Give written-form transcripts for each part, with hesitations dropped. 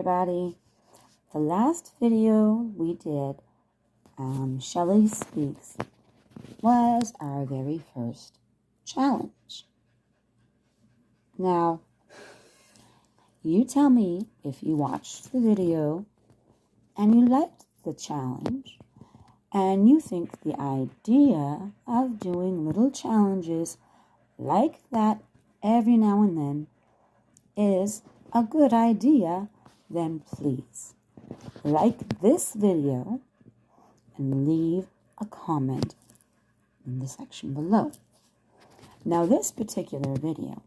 everybody. The last video we did, Shelley Speaks, was our very first challenge. Now, you tell me if you watched the video and you liked the challenge and you think the idea of doing little challenges like that every now and then is a good idea, then please like this video and leave a comment in the section below. Now, this particular video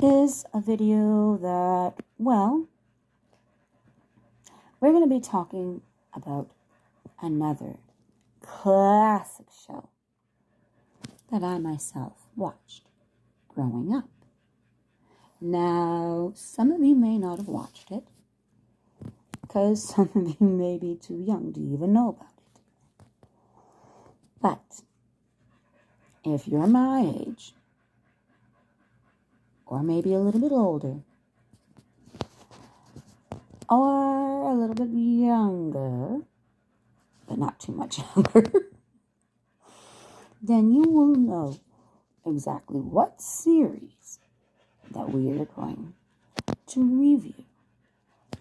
is a video that, well, we're going to be talking about another classic show that I myself watched growing up. Now, some of you may not have watched it because some of you may be too young to even know about it. But if you're my age, or maybe a little bit older, or a little bit younger, but not too much younger, then you will know exactly what series that we are going to review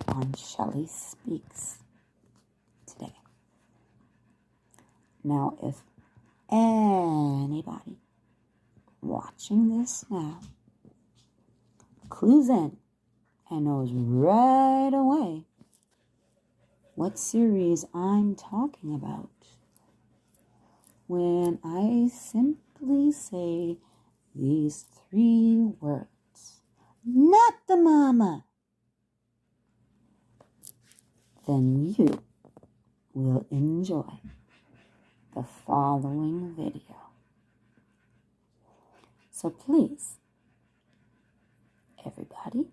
on Shelley Speaks today. Now, if anybody watching this now clues in and knows right away what series I'm talking about when I simply say these 3 words, not the mama, then you will enjoy the following video. So please, everybody,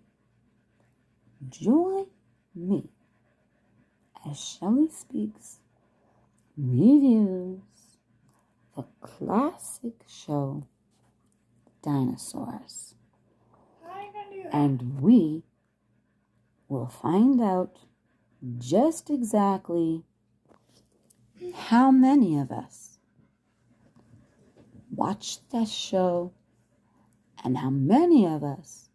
join me as Shelley Speaks reviews the classic show Dinosaurs. And we will find out just exactly how many of us watched that show and how many of us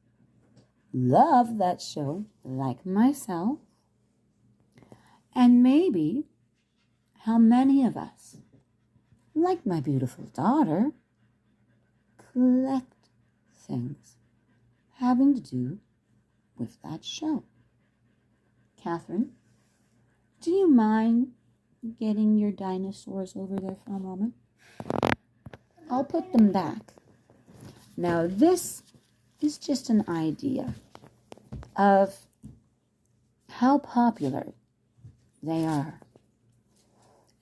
love that show, like myself, and maybe how many of us, like my beautiful daughter, collect things having to do with that show. Catherine, do you mind getting your dinosaurs over there for a moment? I'll put them back. Now, this is just an idea of how popular they are.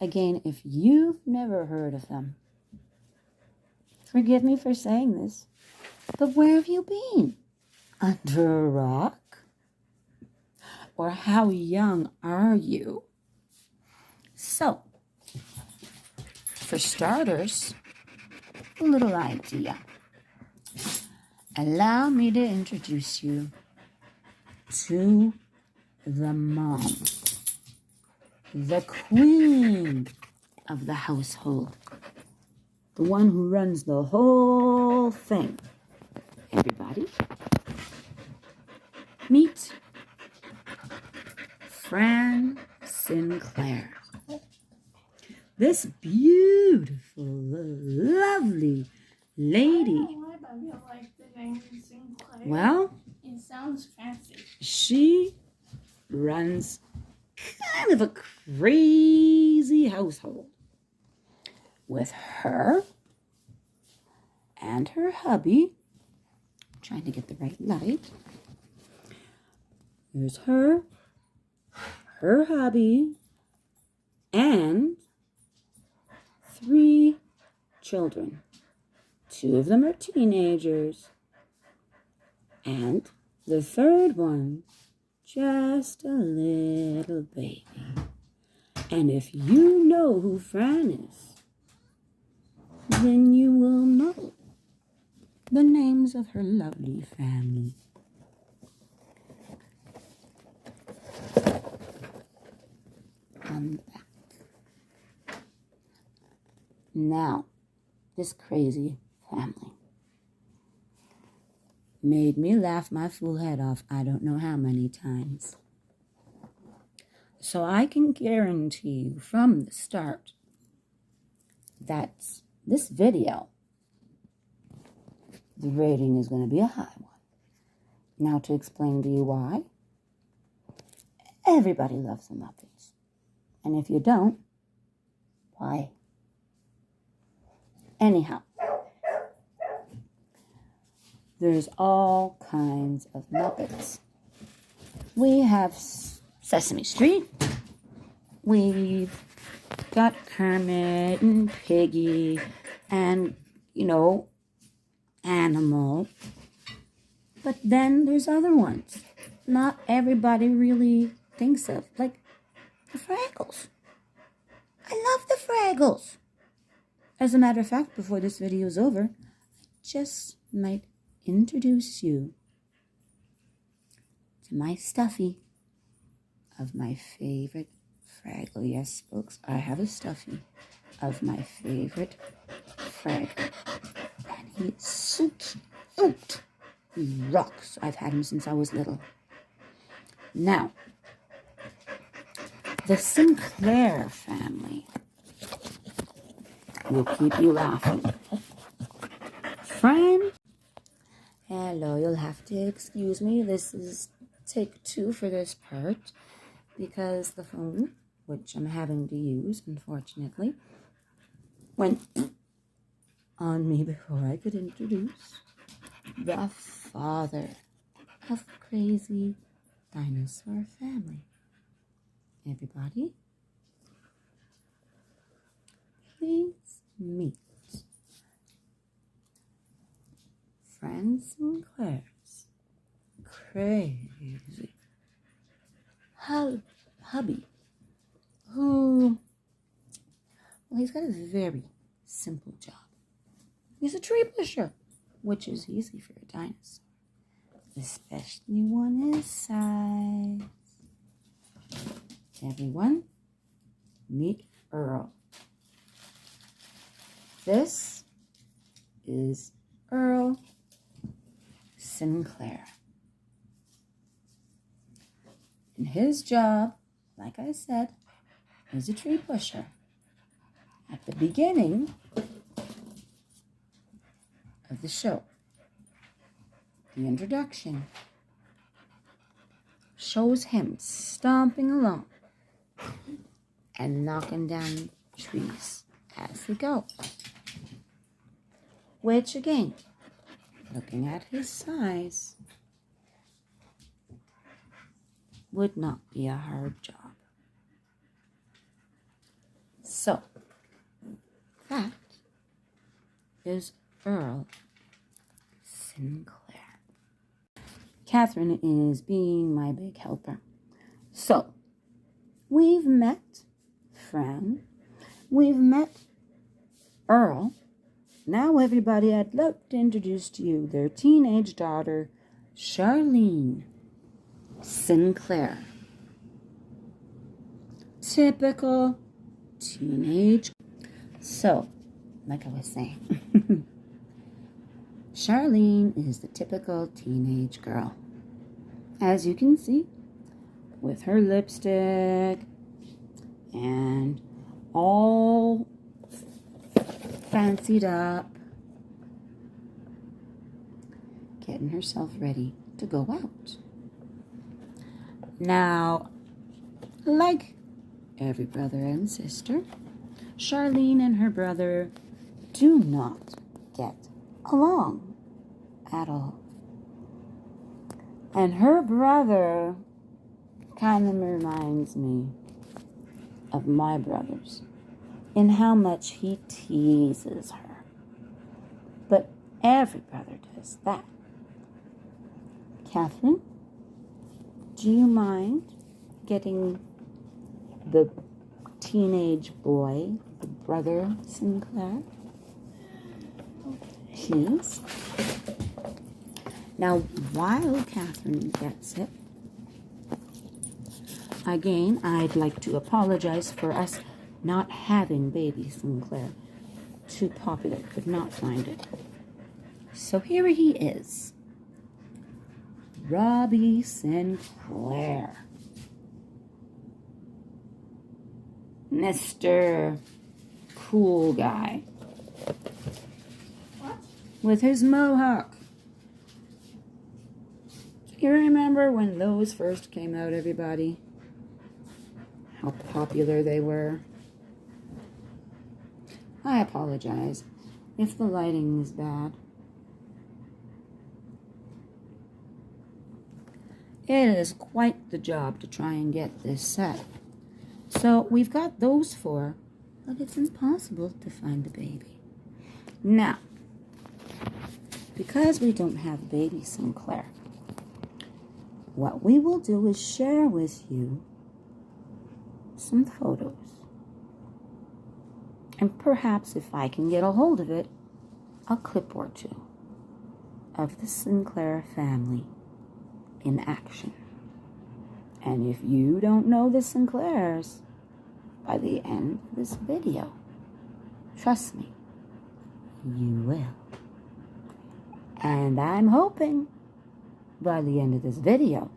Again, if you've never heard of them, forgive me for saying this, but where have you been? Under a rock? Or how young are you? So, for starters, a little idea. Allow me to introduce you to the mom, the queen of the household, the one who runs the whole thing. Everybody, meet Fran Sinclair. This beautiful, lovely lady. I don't know why, but I feel like the name Sinclair. Well, it sounds fancy. She runs kind of a crazy household with her and her hubby. Trying to get the right light. There's her hubby, and 3 children. 2 of them are teenagers, and the 3rd one, just a little baby. And if you know who Fran is, then you will know the names of her lovely family. on the back. Now, this crazy family made me laugh my fool head off I don't know how many times. So I can guarantee you from the start that this video, the rating is going to be a high one. Now to explain to you why, everybody loves the Muppets. And if you don't, why? Anyhow, there's all kinds of Muppets. We have Sesame Street. We've got Kermit and Piggy and, Animal. But then there's other ones not everybody really thinks of, like the Fraggles. I love the Fraggles. As a matter of fact, before this video is over, I just might introduce you to my stuffy of my favorite Fraggle. Yes, folks, I have a stuffy of my favorite Fraggle. And he's so cute. He rocks. I've had him since I was little. Now, the Sinclair family will keep you laughing. Friend, hello, you'll have to excuse me. This is take 2 for this part because the phone, which I'm having to use, unfortunately, went on me before I could introduce the father of Crazy Dinosaur Family. Everybody, please meet Fran Sinclair's crazy hubby, who, well, he's got a very simple job. He's a tree pusher, which is easy for a dinosaur, especially one his size. Everyone, meet Earl. This is Earl Sinclair. And his job, like I said, is a tree pusher. At the beginning of the show, the introduction shows him stomping along and knocking down trees as he goes. Which again, looking at his size, would not be a hard job. So, that is Earl Sinclair. Catherine is being my big helper. So, we've met Fran, we've met Earl. Now, everybody, I'd love to introduce to you their teenage daughter, Charlene Sinclair. Typical teenage. So, like I was saying, Charlene is the typical teenage girl. As you can see, with her lipstick and all fancied up, getting herself ready to go out. Now, like every brother and sister, Charlene and her brother do not get along at all. And her brother kind of reminds me of my brothers in how much he teases her. But every brother does that. Catherine, do you mind getting the teenage boy, the brother Sinclair? Please. Now, while Catherine gets it, Again, I'd like to apologize for us not having Baby Sinclair. Too popular, could not find it. So here he is. Baby Sinclair. Mr. Cool Guy. What? With his mohawk. Do you remember when those first came out, everybody? How popular they were. I apologize if the lighting is bad. It is quite the job to try and get this set. So we've got those four, but it's impossible to find the baby. Now, because we don't have Baby Sinclair, what we will do is share with you some photos. And perhaps if I can get a hold of it, a clip or two of the Sinclair family in action. And if you don't know the Sinclairs by the end of this video, trust me, you will. And I'm hoping by the end of this video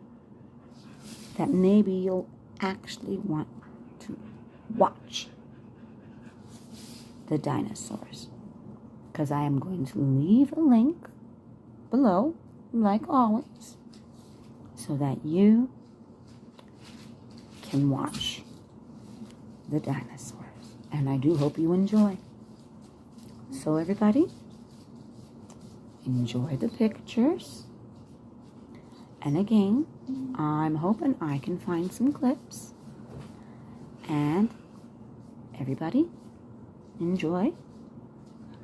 that maybe you'll actually want to watch the dinosaurs, because I am going to leave a link below, like always, so that you can watch the dinosaurs. And I do hope you enjoy. So everybody, enjoy the pictures. And again, I'm hoping I can find some clips. And everybody, enjoy.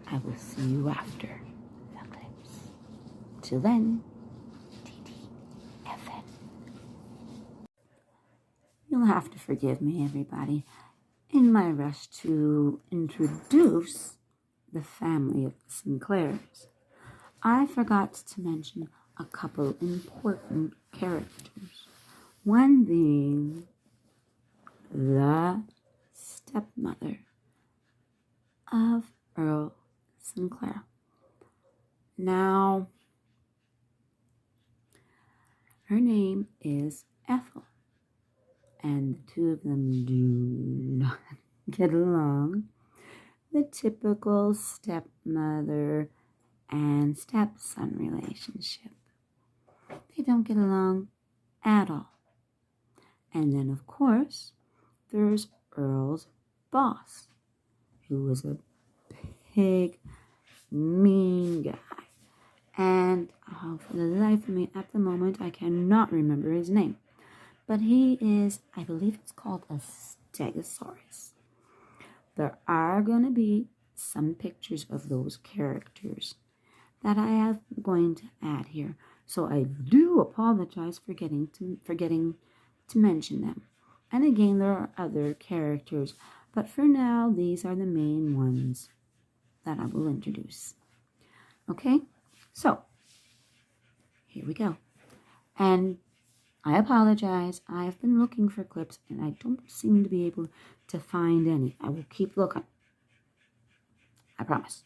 I will see you after the clips. Till then, TTFN. You'll have to forgive me, everybody, in my rush to introduce the family of the Sinclairs. I forgot to mention a couple important characters. One being the stepmother of Earl Sinclair. Now, her name is Ethel, and the two of them do not get along. The typical stepmother and stepson relationship. They don't get along at all. And then, of course, there's Earl's boss, who was a big, mean guy. And for the life of me, at the moment, I cannot remember his name. But he is, I believe it's called a Stegosaurus. There are going to be some pictures of those characters that I am going to add here. So I do apologize for forgetting to mention them. And again, there are other characters, but for now, these are the main ones that I will introduce. Okay, so here we go. And I apologize. I have been looking for clips, and I don't seem to be able to find any. I will keep looking. I promise.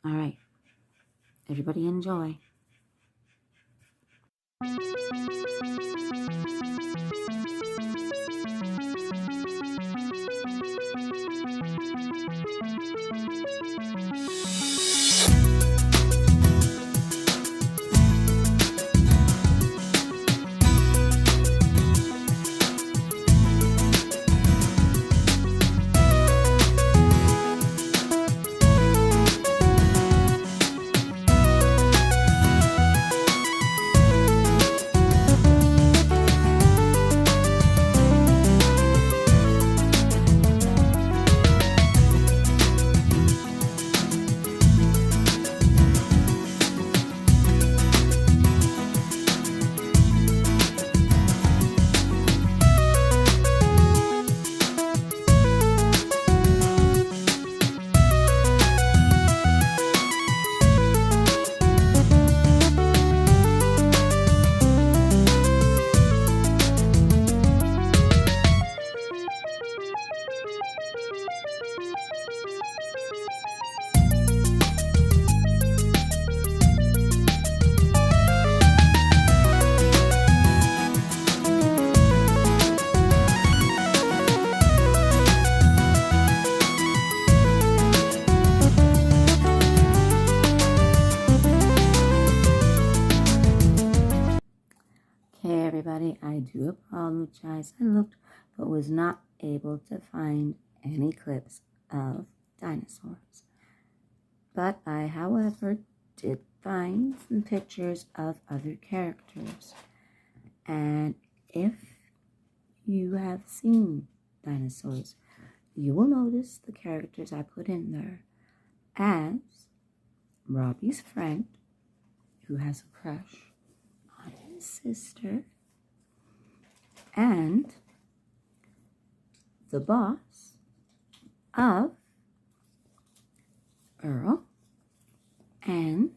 All right. Everybody enjoy. do apologize. I looked but was not able to find any clips of dinosaurs. But I, however, did find some pictures of other characters. And if you have seen dinosaurs, you will notice the characters I put in there as Robbie's friend, who has a crush on his sister, and the boss of Earl, and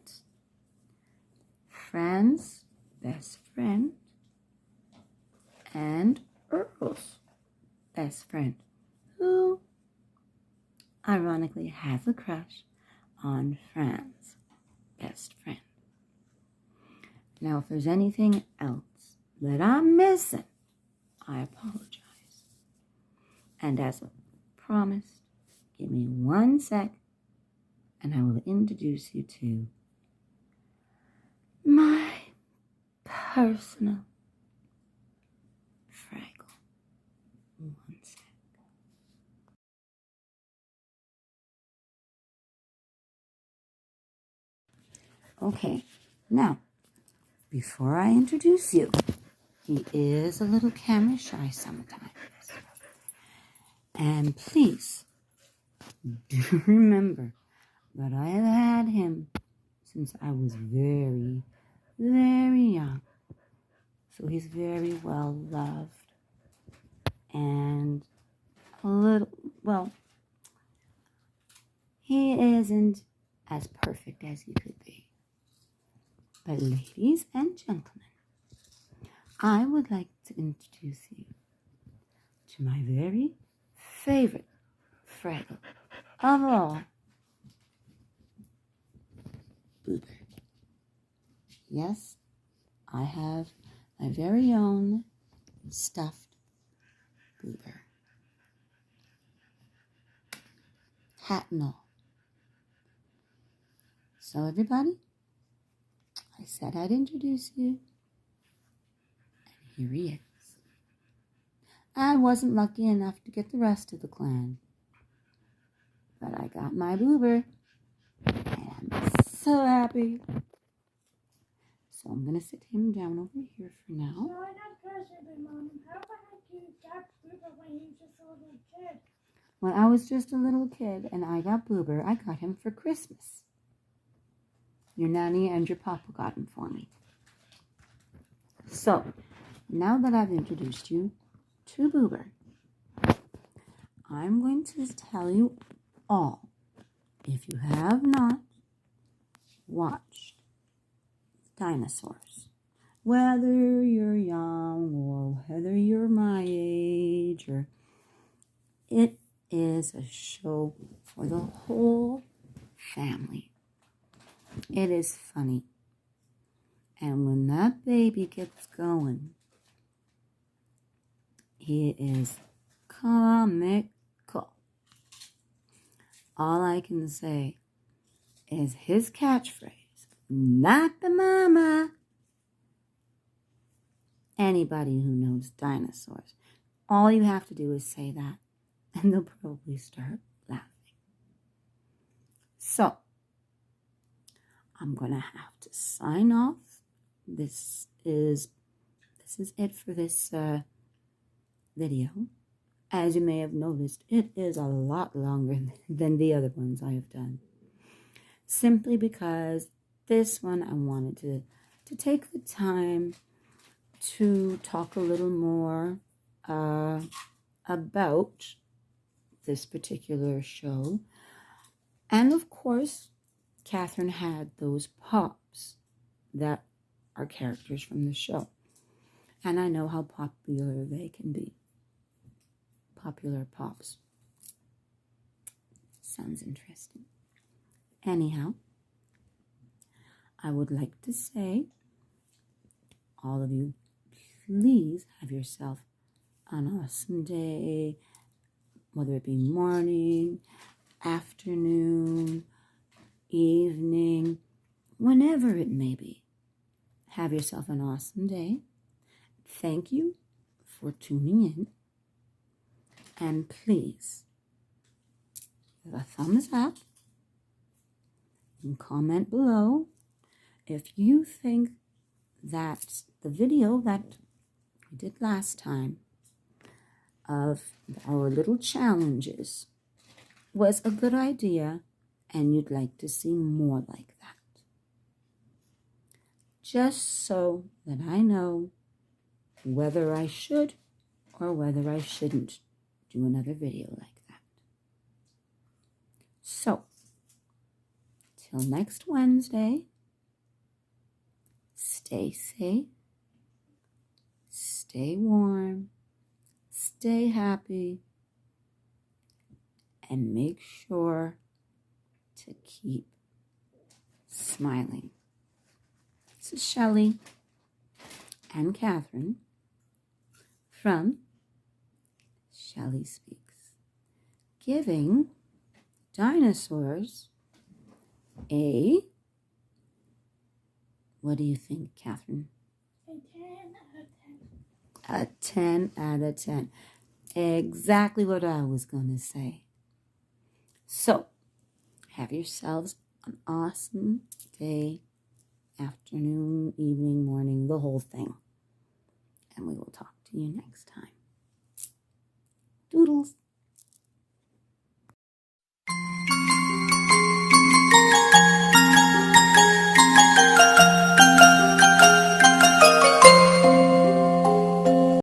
Fran's best friend, and Earl's best friend, who ironically has a crush on Fran's best friend. Now, if there's anything else that I'm missing, I apologize. And as promised, give me 1 sec, and I will introduce you to my personal Fraggle. 1 sec. Okay, now, before I introduce you, he is a little camera shy sometimes. And please, do remember that I have had him since I was very, very young. So he's very well loved. And a little, well, he isn't as perfect as he could be. But ladies and gentlemen, I would like to introduce you to my very favorite Fraggle of all, Boober. Yes, I have my very own stuffed Boober. Hat and all. So everybody, I said I'd introduce you, and here he is. I wasn't lucky enough to get the rest of the clan, but I got my Boober, and I'm so happy. So I'm going to sit him down over here for now. So I have a question, Mom. How the heck you got Boober when you were just a little kid? When I was just a little kid and I got Boober, I got him for Christmas. Your nanny and your papa got him for me. So, now that I've introduced you to Boober, I'm going to tell you all, if you have not watched dinosaurs, whether you're young or whether you're my age, or it is a show for the whole family. It is funny. And when that baby gets going, he is comical. All I can say is his catchphrase, not the mama. Anybody who knows dinosaurs, all you have to do is say that, and they'll probably start laughing. So, I'm going to have to sign off. This is it for this video. As you may have noticed, it is a lot longer than the other ones I have done. Simply because this one I wanted to take the time to talk a little more about this particular show. And of course, Catherine had those pops that are characters from the show. And I know how popular they can be. Popular pops. Sounds interesting. Anyhow, I would like to say, all of you, please have yourself an awesome day, whether it be morning, afternoon, evening, whenever it may be. Have yourself an awesome day. Thank you for tuning in. And please give a thumbs up and comment below if you think that the video that we did last time of our little challenges was a good idea and you'd like to see more like that. Just so that I know whether I should or whether I shouldn't do another video like that. So, till next Wednesday, stay safe, stay warm, stay happy, and make sure to keep smiling. This is Shelley and Catherine from Shelley Speaks, giving dinosaurs a, what do you think, Catherine? A 10 out of 10. A 10 out of 10. Exactly what I was going to say. So, have yourselves an awesome day, afternoon, evening, morning, the whole thing. And we will talk to you next time.